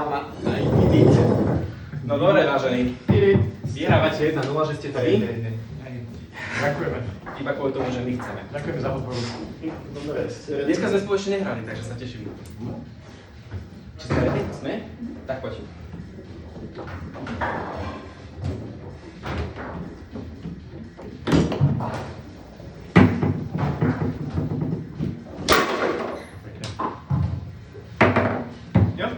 Mama, aj vidíte. No dobre, vážení. Vyhrávate 1-0, že ste to vy. Ďakujeme. Iba kvôli tomu, že my chceme. Ďakujeme za podporu. Dobre. Dneska sme spoločne nehrali, takže sa teším. Či ste ready? Sme? Tak poď. Jo?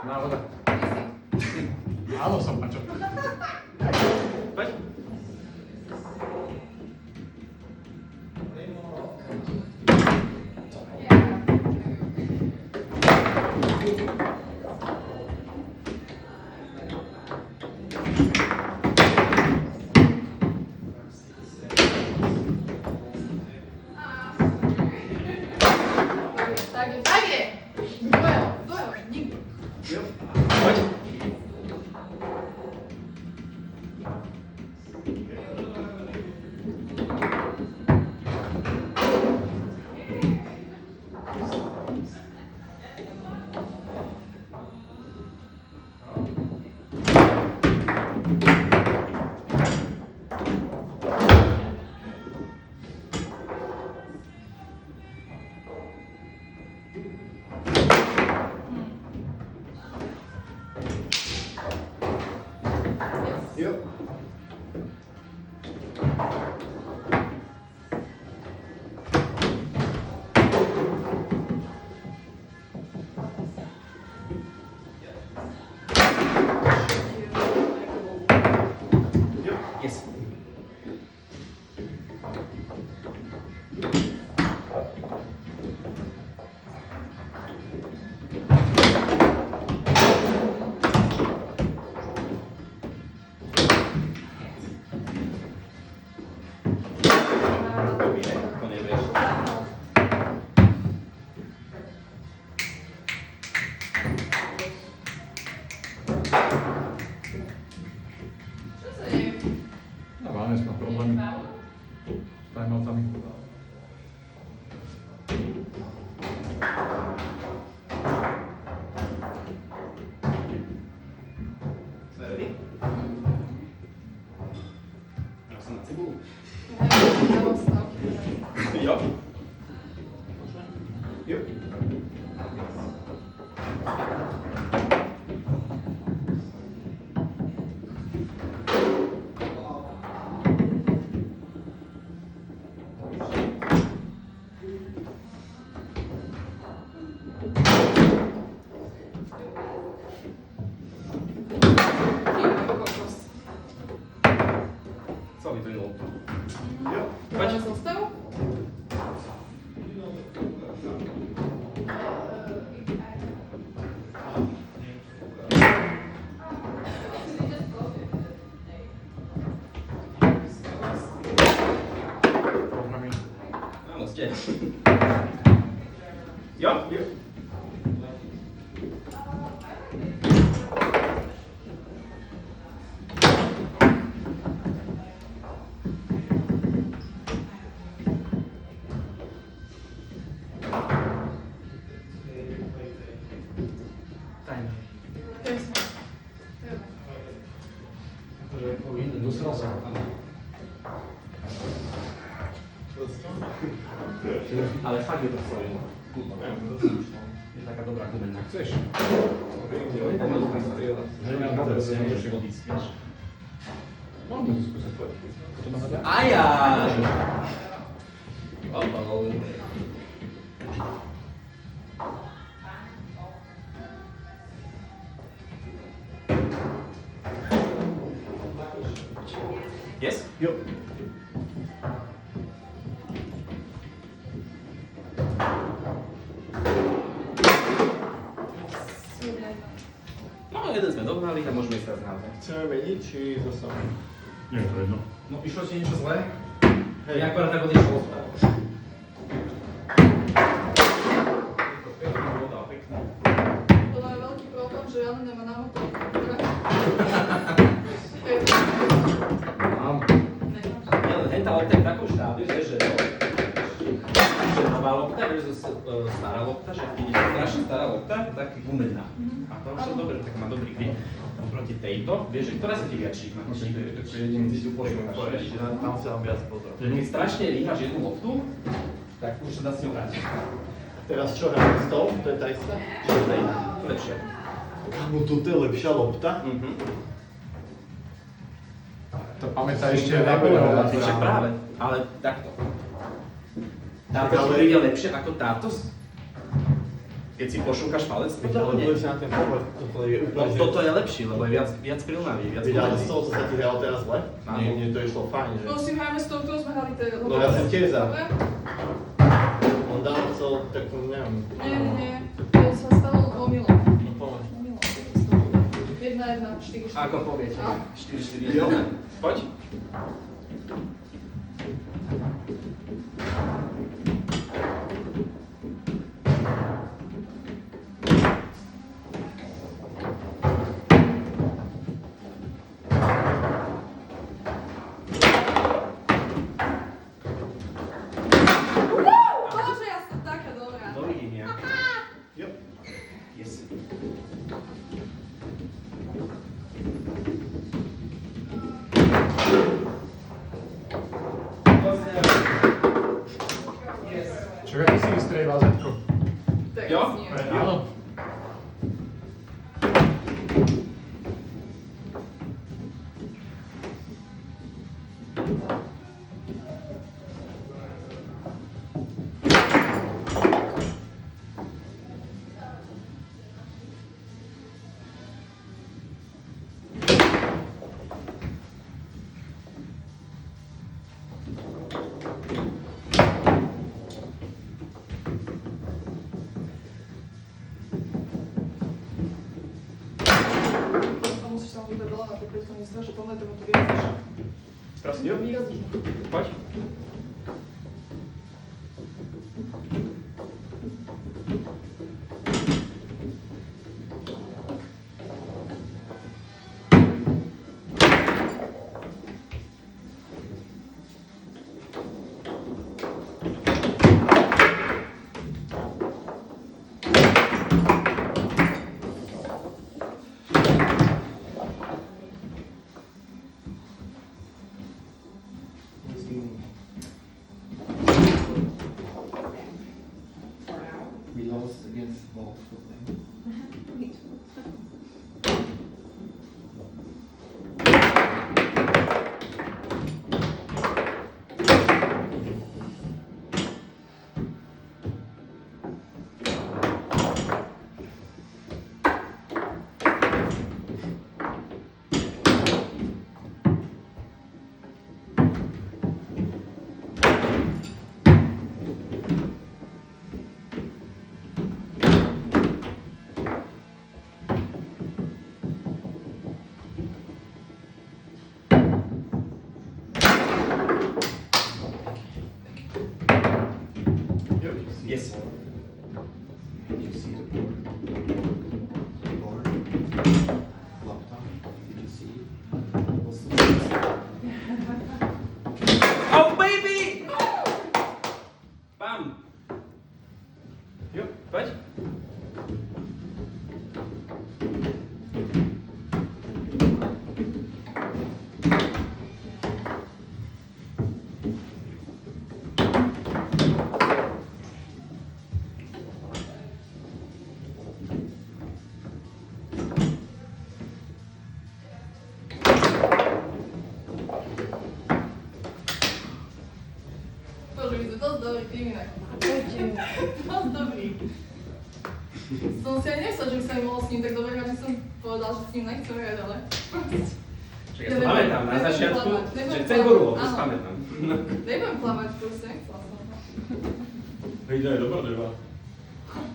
Náhoda. Áno, som a čo? Poď. Tak je. Duel, nikdy. Jo. Poď. Jo. Jo. Yes. To nevieš. Čo sa deje? No, máme sme problémy s timeoutami. Sme ready? Ja som na cibulu. Jo. Jo. Co vyplynul? Jo. Poď. Máme zostavu? Problémy. Áno, ste. Jo. Jo. Time. Že dosral sa. Ale fakt je to svoje. Je taká dobrá gumena. Chceš? Že mám dobre, že nemôžeš odísť, vieš. No, môžu skúsiť. Čo mám hľadať? Aja! Oh. Yes? Jo. No, jeden sme dohnali a môžeme ísť teraz naozaj. Chceme meniť, či zase? Nie je to jedno. No, išlo ti niečo zlé? Hej. Ja akorát tak odišlo. To je veľký problém, že Jan nemá náhodou. Mám. Hej, tá lopta je v takom štádiu, že nová lopta versus stará lopta, že keď je strašne stará lopta, je tak gumená. A to už je dobre, tak má dobrý grip. Oproti tejto, vieš, že ktorá sa ti viac šíma? Jedine si tu pošlo, tam sa vám viac pozor. Keď strašne rýhaš jednu loptu, tak už sa dá s ňou hrať. Teraz čo hráme s tou? To je tá istá? Čo je tej? Lepšie. Kámo, toto je lepšia lopta? To pamätaj ešte Ja nepovedal. Však práve, ale takto. Táto Ale- príde lepšie ako táto? Keď si pošúkaš palec, Veď, ale nie. bude sa na ten pohľad, toto je No, úplne... toto je lepšie, lebo je viac prilnavý, viac Veď, ale pomedzi. z toho, co sa ti hralo teraz zle? Áno. Nie, to išlo fajn, že? No si hrajeme s tou, ktorú sme hrali tej... No ja som tiež za. Dobre? On dal chcel takú, neviem... Nie. To sa stalo omylom. No povedz. Omylom. 1-1, 4-4. Ako poviete? A? 4-4-1. Jo. Poď. Bože, ja som taká dobrá. Dovidenia. Jo. Yes. Čakaj, ty si vystrejval Zetko. Tak Jo? nie. Áno. A musíš tam vybrať veľa na to, keď to nie strašne pomaly, to to vyrazíš. Prosím. Vyrazíš. Poď. We lost against Wolfsburg. Yes. Did you see the board? The board? Laptop? Did you see it? Oh, baby! Bam! Jo, poď. Bože, my sme dosť dobrý tým inak. Dosť dobrý. Som si aj nechcel, že by sa mi mohol s ním tak dobre hrať, že som povedal, že s ním nechcem hrať, ale... Čak, ja si pamätám na začiatku, Nebudem že chcem goru, to si áno. pamätám. Nebudem klamať, proste nechcela som. Ide aj do Brodeva.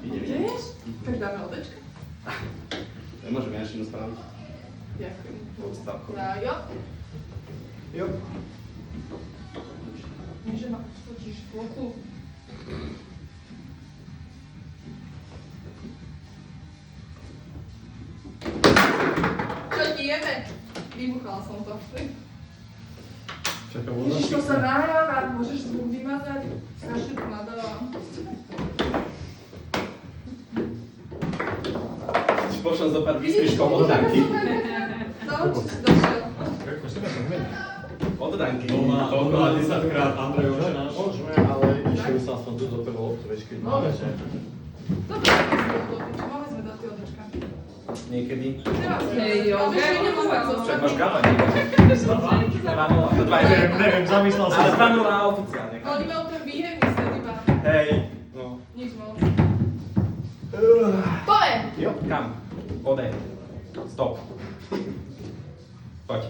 Ide. Vieš? Tak dáme odečka. Môžem Janšinu spraviť. Ďakujem. Odstavku. Jo. Jo. Nie, že ma točíš plochu. Čo ti jeme? Vybuchala som to. Čaká Ježiš, to sa nahráva, môžeš zvuk vymazať. Strašne to nadávam. Pošlem zo pár výstrižkov od Danky. No, či si došiel. Ako si to zmení? Od Danky. Dokola 10 krát Andrej Očenáš. Môžeme, ale išiel sa aspoň tu do prvého loptu, vieš, keď máme, že... Dobre, máme sme dať tie odočka. Niekedy. Teraz. Hej, jo. Ale ešte idem vôbec Však máš zostať. gaba, nie? 2-0. Neviem, zamyslel Ale som. 2-0 oficiálne. Ale my máme ten výhej myslieť iba. Hej. No. Nič moc. Tore! Jo, kam? Ode. Stop. Poď.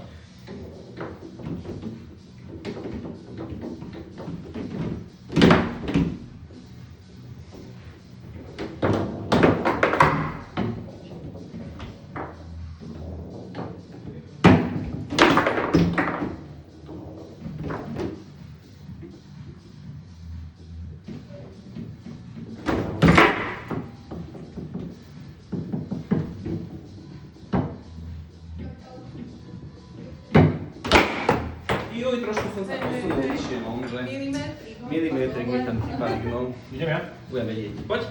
Joj, trošku som sa posunul vyššie, no, že... Milimetri. no, Milimetrik mi tam chýba, no. Idem ja? Budem vedieť. Poď.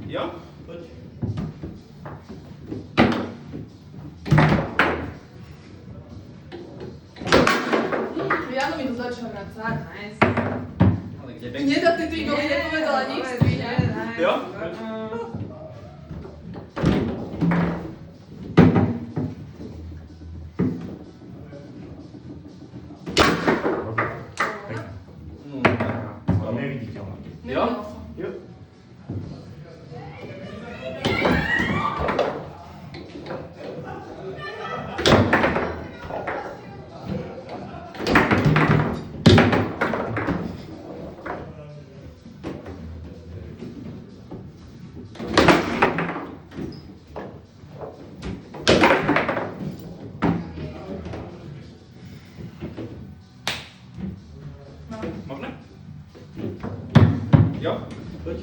Jo? Poď. Jano mi to začal vracať. Nice. Ale kde Nedá ty tu igoli nepovedala nič, svinia. Jo? No, taká. Ale neviditeľná. Jo? Nevedela som. Jo. No. Možné? Jo? Poď.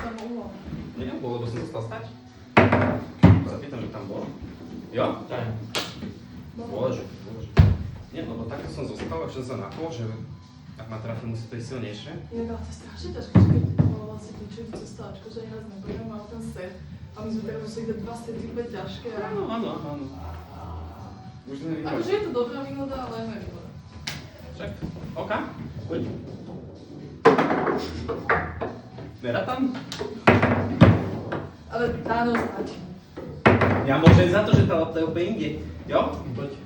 Som uhol. Nebolo, lebo som zostal stať. Sa pýtam, že tam bolo. Jo? Tak. Bože, bože. Nie, lebo takto som zostal, ak som sa napol, že ak ma trafil, musí to ísť silnejšie. Inak ale to je strašne ťažké, že keď bolo vlastne kľúčovú cestovačku, že ja sme budem mal ten set a my sme teraz museli dať 2 sety úplne ťažké. Áno, áno, áno. Už sme videli. Akože je to dobrá výhoda, ale nevýhoda. Však, OK, poď. Mera tam? Ale áno, znať. Ja môžem za to, že tá lopta je úplne inde. Jo? Poď.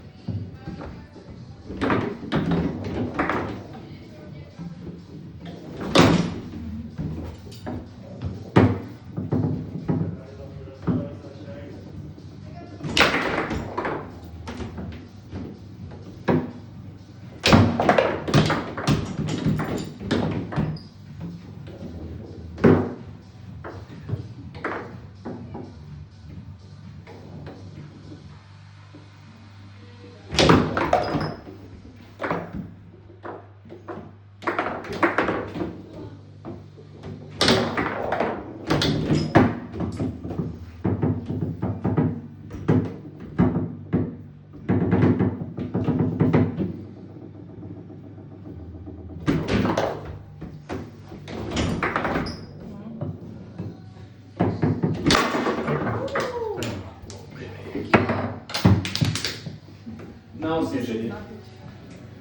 Na osvieženie.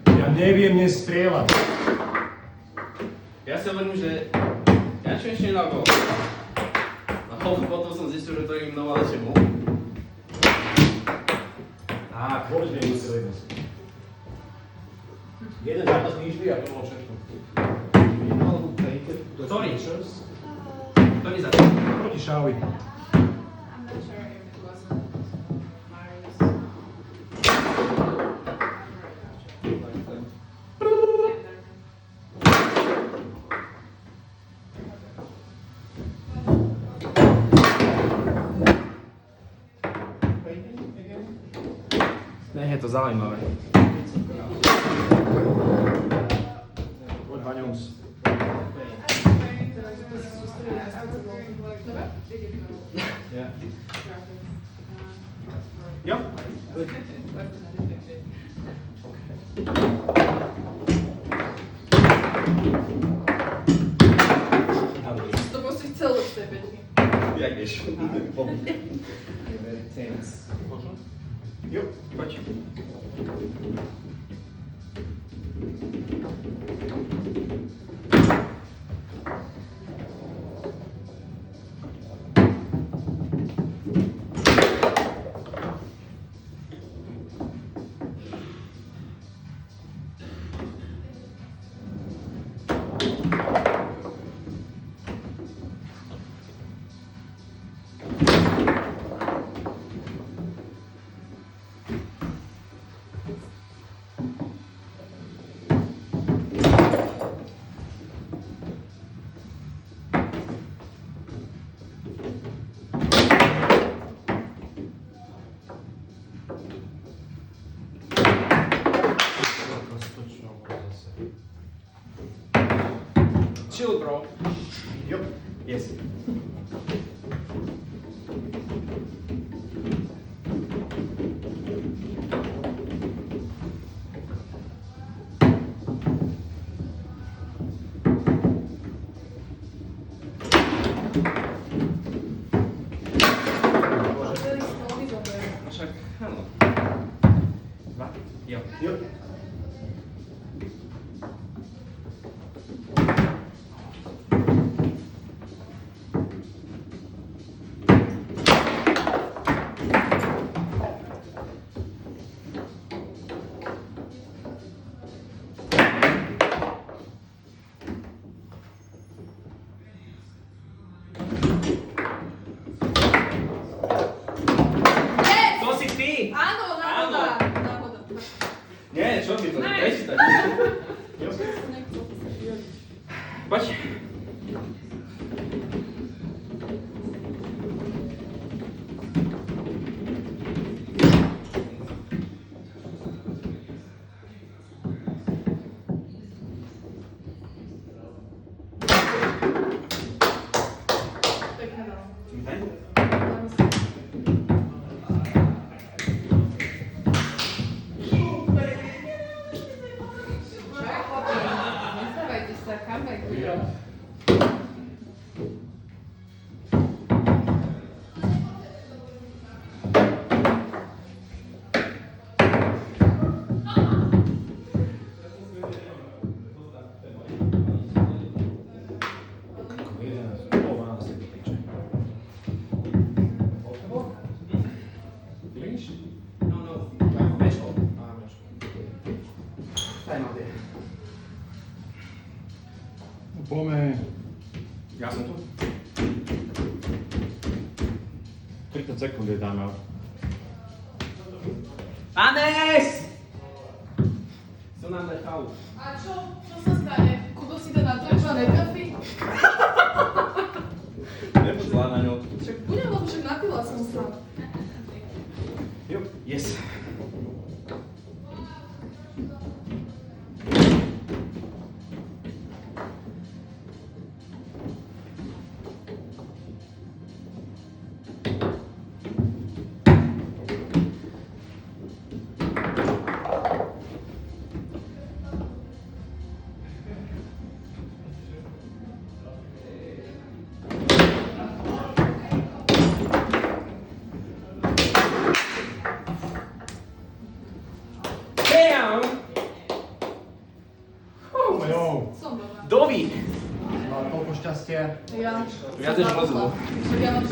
Ja neviem nestrieľať. Ja si hovorím, že ja čo ešte nedal gól. A potom som zistil, že to je im nová lepšie bol. Jeden zápas výždy a to bolo všetko. You know who painted the Sorry. pictures? Ktorý začal? Proti Šavi. I'm not sure if it was Marius. Like them. Painting again? Nie je to zaujímavé. Poď Vaňous. Dobre? Ja. Jo. To proste chcel z tej peťky. Jak vieš? You're very tense. Jo, poď. Chill, bro. Jo. Yes. Však, áno. Dva? Jo. Jo. Yes! To si ty! Áno, náhoda. Náhoda. Nie, čo ty to? Ne. Prečítaj. Jo. Poď. Pekné dám. Vítaj. Nestávajte sa, comeback. No, no. Meško. Time out there. Poďme. Ja som tu. 30 sekúnd je dáme. Anes! Co nám nechal? A čo? Čo sa stane? Kubo si to natrča, netrafí? Nebuď zlá na ňo. Však budem, lebo však napila som sa. Jo, yes. Damn! Jo. Som dobrá. Dovi! Mala toľko šťastia. Ja. Viac než rozumu. Však ja mám